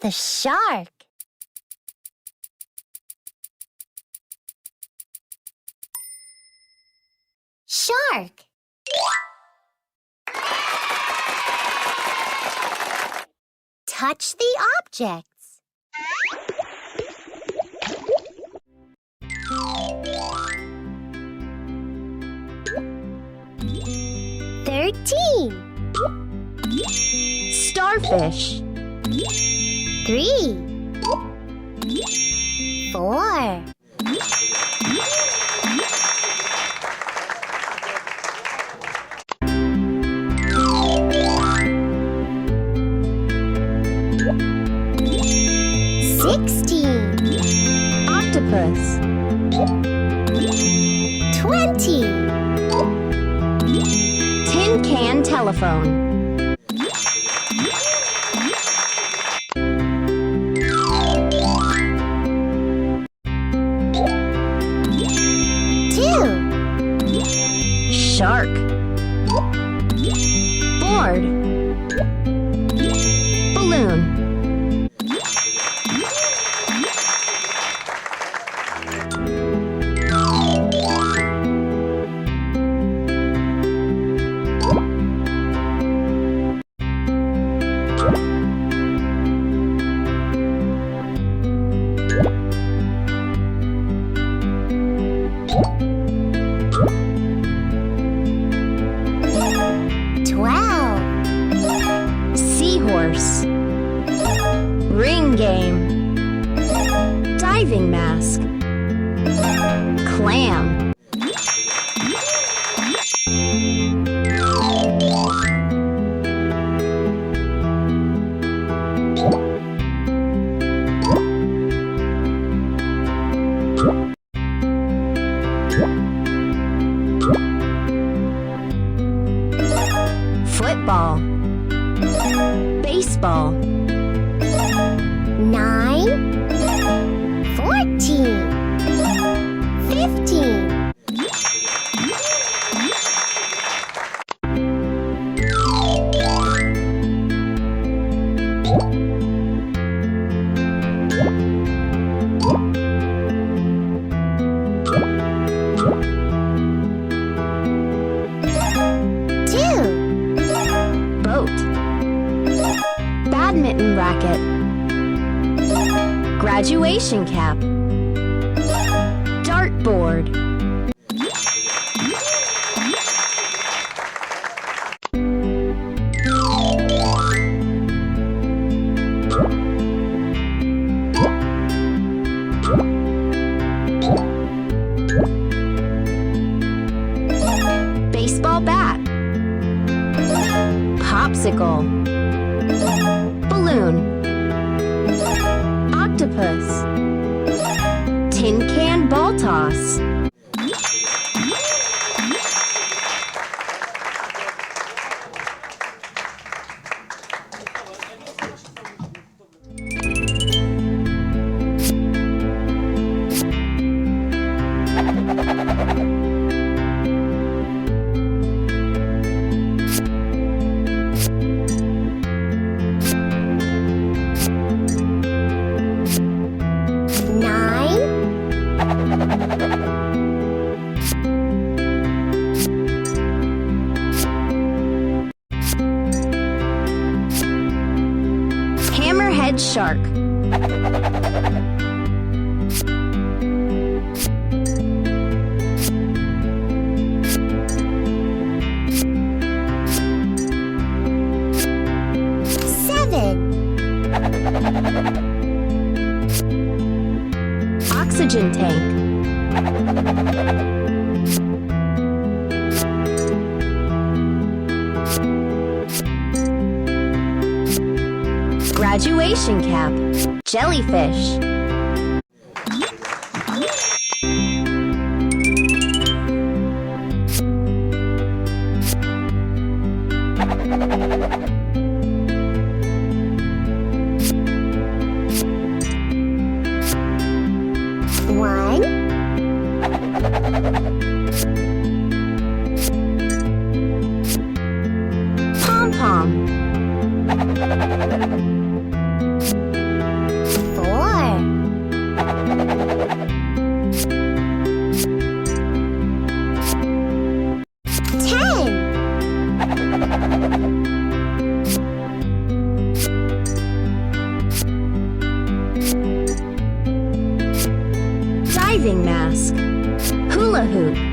the shark. Shark. Touch the objects. Starfish. 3, 4. Octopus. 20. Tin can telephone. 2. Shark. Board. Balloon. 12. Seahorse. Ring game. Diving mask. Clam. 'Football. Baseball. 9, 14, 15. 2. Boat. Badminton racket. Graduation cap. Dartboard. 'Baseball bat. Popsicle. Balloon. Octopus. Tin can ball toss. 9. Hammerhead shark. Oxygen tank. Graduation cap. Jellyfish. One, pom-pom. diving mask, hula hoop,